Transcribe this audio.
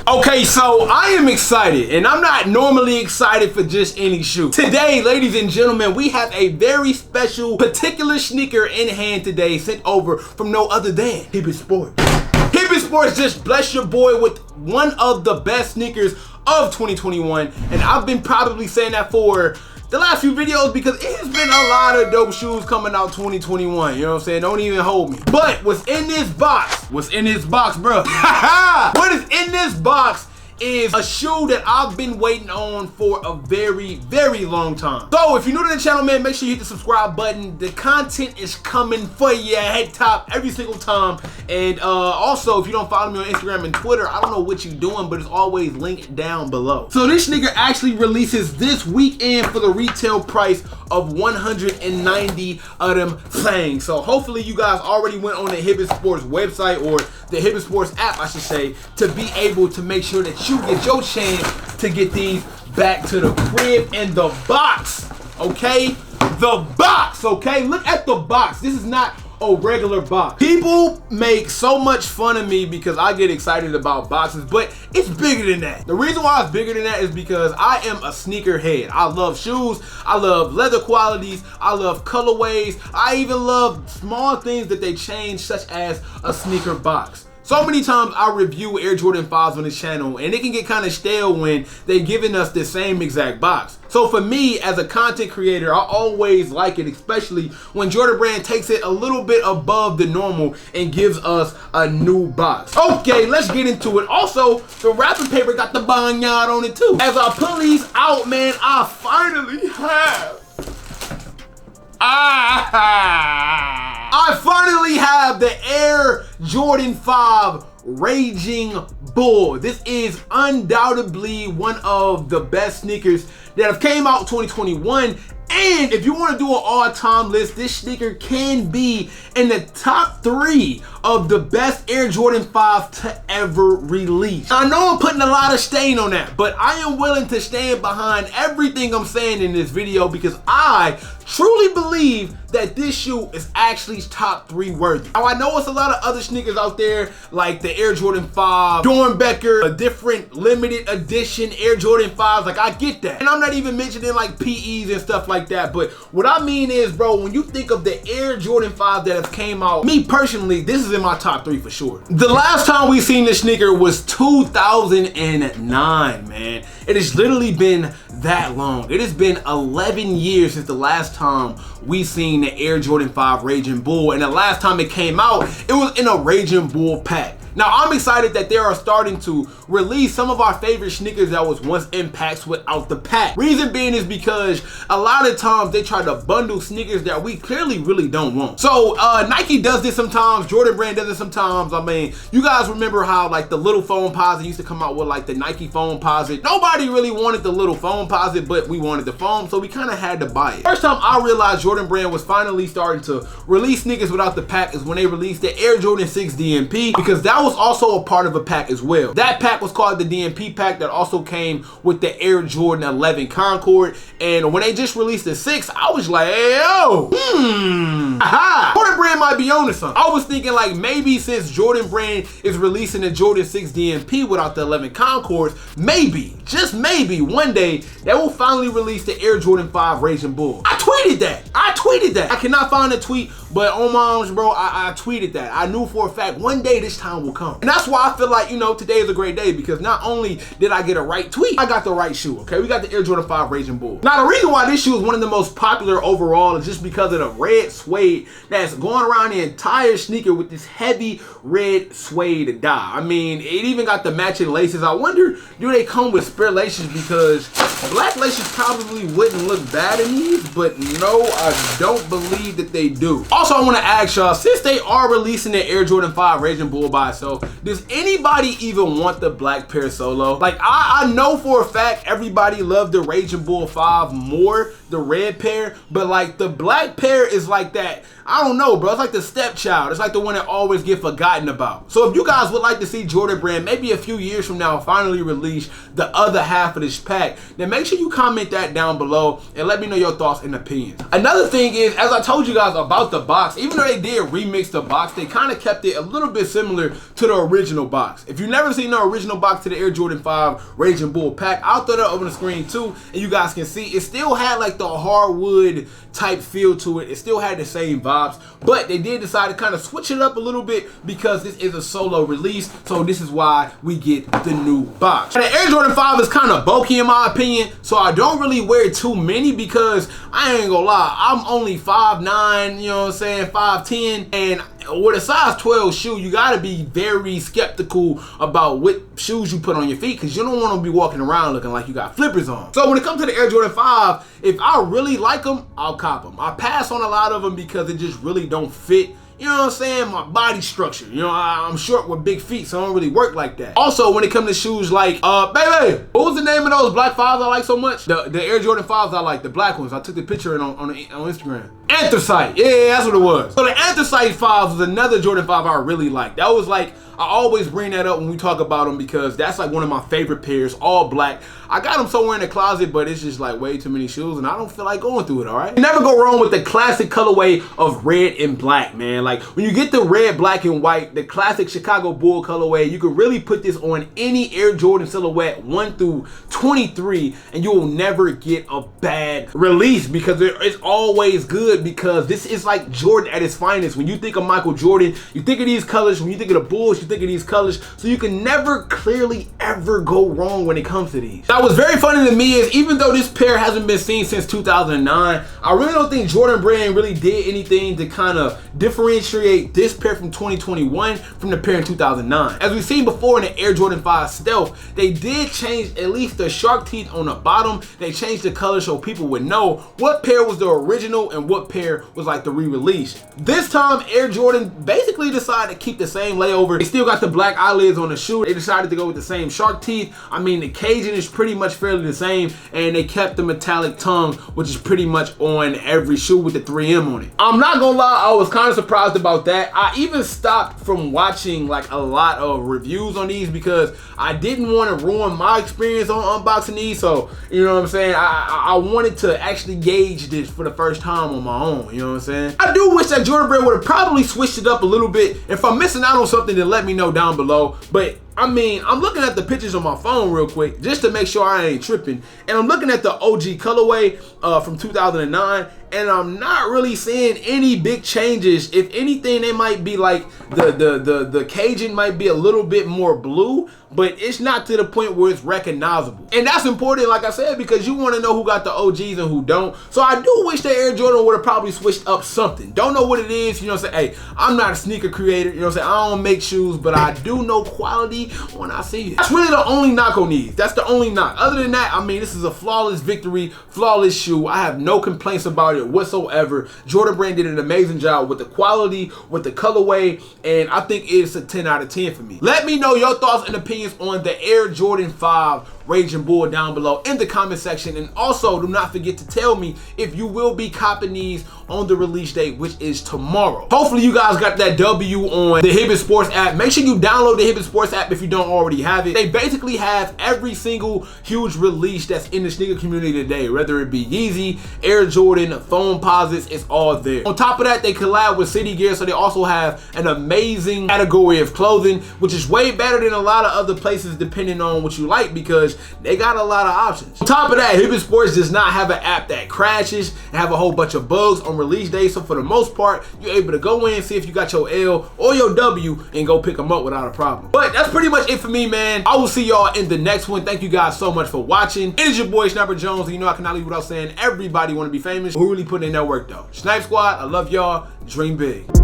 Okay, so I am excited, and I'm not normally excited for just any shoe. Today, ladies and gentlemen, we have a very special particular sneaker in hand today, sent over from no other than Hibbett Sports. Hibbett Sports just blessed your boy with one of the best sneakers of 2021, and I've been probably saying that for the last few videos because it has been a lot of dope shoes coming out 2021, you know what I'm saying? Don't even hold me. But what's in this box, bro? What is in this box is a shoe that I've been waiting on for a very, very long time. So if you're new to the channel, man, make sure you hit the subscribe button. The content is coming for you head top every single time. And also, if you don't follow me on Instagram and Twitter, I don't know what you're doing, but it's always linked down below. So this sneaker actually releases this weekend for the retail price of 190 of them things. So hopefully you guys already went on the Hibbett Sports website, or the Hibbett Sports app, I should say, to be able to make sure that you get your chance to get these back to the crib in the box, okay? The box, okay? Look at the box. This is not a regular box. People make so much fun of me because I get excited about boxes, but it's bigger than that. The reason why it's bigger than that is because I am a sneaker head. I love shoes, I love leather qualities, I love colorways, I even love small things that they change, such as a sneaker box. So many times I review Air Jordan 5s on this channel, and it can get kind of stale when they're giving us the same exact box. So for me, as a content creator, I always like it, especially when Jordan Brand takes it a little bit above the normal and gives us a new box. Okay, let's get into it. Also, the wrapping paper got the barnyard on it too. As I pull these out, man, I finally have the Air Jordan 5 Raging Bull. This is undoubtedly one of the best sneakers that have came out 2021. And if you want to do an all-time list, this sneaker can be in the top 3 of the best Air Jordan 5 to ever release. I know I'm putting a lot of stain on that, but I am willing to stand behind everything I'm saying in this video because I truly believe that this shoe is actually top 3 worthy. Now I know it's a lot of other sneakers out there like the Air Jordan 5 Dornbecker, a different limited edition Air Jordan 5s, like I get that. And I'm not even mentioning like PEs and stuff like that, but what I mean is, bro, when you think of the Air Jordan 5 that have came out, me personally, this is in my top 3 for sure. The last time we seen this sneaker was 2009, man. It has literally been that long. It has been 11 years since the last time we seen the Air Jordan 5 Raging Bull, and the last time it came out, it was in a Raging Bull pack. Now, I'm excited that they are starting to release some of our favorite sneakers that was once in packs without the pack. Reason being is because a lot of times they try to bundle sneakers that we clearly really don't want. So Nike does this sometimes, Jordan Brand does it sometimes. I mean, you guys remember how like the little foam posit used to come out with like the Nike foam posit. Nobody really wanted the little foam posit, but we wanted the foam, so we kind of had to buy it. First time I realized Jordan Brand was finally starting to release sneakers without the pack is when they released the Air Jordan 6 DMP, because that was also a part of a pack as well. That pack was called the DMP pack that also came with the Air Jordan 11 Concord, and when they just released the 6, I was like, hey, yo, Jordan Brand might be on to something. I was thinking like maybe since Jordan Brand is releasing the Jordan 6 DMP without the 11 Concords, maybe, just maybe, one day they will finally release the Air Jordan 5 Raging Bull. I tweeted that. I cannot find a tweet, but on my arms, bro, I tweeted that. I knew for a fact one day this time will come. And that's why I feel like, you know, today is a great day, because not only did I get a right tweet, I got the right shoe, okay? We got the Air Jordan 5 Raging Bull. Now, the reason why this shoe is one of the most popular overall is just because of the red suede that's going around the entire sneaker with this heavy red suede dye. I mean, it even got the matching laces. I wonder, do they come with spare laces? Because black laces probably wouldn't look bad in these, but no, I don't believe that they do. Also, I want to ask y'all, since they are releasing the Air Jordan 5 Raging Bull by itself, does anybody even want the black pair solo? Like, I know for a fact everybody loved the Raging Bull 5 more the red pair, but like the black pair is like that. I don't know, bro. It's like the stepchild. It's like the one that always get forgotten about. So if you guys would like to see Jordan Brand maybe a few years from now finally release the other half of this pack, then make sure you comment that down below and let me know your thoughts and opinions. Another thing is, as I told you guys about the box, even though they did remix the box, they kind of kept it a little bit similar to the original box. If you've never seen the original box to the Air Jordan 5 Raging Bull pack, I'll throw that over the screen too, and you guys can see it still had like the hardwood type feel to it. It still had the same vibes, but they did decide to kind of switch it up a little bit because this is a solo release, so this is why we get the new box. And the Air Jordan 5 is kind of bulky in my opinion, so I don't really wear too many because I ain't gonna lie, I'm only 5'9", you know what I'm saying, 5'10", and with a size 12 shoe, you gotta be very skeptical about what shoes you put on your feet because you don't want to be walking around looking like you got flippers on. So when it comes to the Air Jordan 5, if I really like them, I'll cop them. I pass on a lot of them because it just really don't fit, you know what I'm saying, my body structure. You know, I'm short with big feet, so I don't really work like that. Also, when it comes to shoes like, baby, what was the name of those black 5s I like so much? The Air Jordan 5s I like, the black ones. I took the picture on Instagram. Anthracite, yeah, that's what it was. So the Anthracite 5s was another Jordan 5 I really liked. That was like, I always bring that up when we talk about them because that's like one of my favorite pairs, all black. I got them somewhere in the closet, but it's just like way too many shoes and I don't feel like going through it, all right? You never go wrong with the classic colorway of red and black, man. Like when you get the red, black, and white, the classic Chicago Bull colorway, you can really put this on any Air Jordan silhouette 1 through 23 and you will never get a bad release because it's always good because this is like Jordan at its finest. When you think of Michael Jordan, you think of these colors. When you think of the Bulls, you think of these colors. So you can never clearly ever go wrong when it comes to these. Now what's very funny to me is even though this pair hasn't been seen since 2009, I really don't think Jordan Brand really did anything to kind of differentiate this pair from 2021 from the pair in 2009. As we've seen before in the Air Jordan 5 Stealth, they did change at least the shark teeth on the bottom. They changed the color so people would know what pair was the original and what pair was like the re-release. This time Air Jordan basically decided to keep the same layover. They still got the black eyelids on the shoe. They decided to go with the same shark teeth. I mean, the caging is pretty much fairly the same, and they kept the metallic tongue, which is pretty much on every shoe with the 3M on it. I'm not gonna lie, I was kind of surprised about that. I even stopped from watching like a lot of reviews on these because I didn't want to ruin my experience on unboxing these. So, you know what I'm saying? I wanted to actually gauge this for the first time on my own, you know what I'm saying? I do wish that Jordan Brand would have probably switched it up a little bit. If I'm missing out on something, then let me know down below. But I mean, I'm looking at the pictures on my phone real quick just to make sure I ain't tripping. And I'm looking at the OG colorway from 2009, and I'm not really seeing any big changes. If anything, they might be like the caging might be a little bit more blue, but it's not to the point where it's recognizable. And that's important, like I said, because you want to know who got the OGs and who don't. So I do wish that Air Jordan would have probably switched up something. Don't know what it is, you know what I'm saying? Hey, I'm not a sneaker creator, you know what I'm saying? I don't make shoes, but I do know quality when I see it. That's really the only knock on these. That's the only knock. Other than that, I mean, this is a flawless victory, flawless shoe. I have no complaints about it whatsoever. Jordan Brand did an amazing job with the quality, with the colorway, and I think it's a 10 out of 10 for me. Let me know your thoughts and opinions on the Air Jordan 5 Raging Bull down below in the comment section, and also do not forget to tell me if you will be copping these on the release date, which is tomorrow. Hopefully you guys got that W on the Hibbett Sports app. Make sure you download the Hibbett Sports app if you don't already have it. They basically have every single huge release that's in the sneaker community today, whether it be Yeezy, Air Jordan, Foam Posits, it's all there. On top of that, they collab with City Gear, so they also have an amazing category of clothing, which is way better than a lot of other places depending on what you like, because they got a lot of options. On top of that, Hibbett Sports does not have an app that crashes and have a whole bunch of bugs on release day, so for the most part, you're able to go in, see if you got your L or your W, and go pick them up without a problem. But that's pretty much it for me, man. I will see y'all in the next one. Thank you guys so much for watching. It is your boy, Sniper Jones, and you know I cannot leave without saying everybody want to be famous. Who really putting in that work, though? Snipe Squad, I love y'all. Dream big.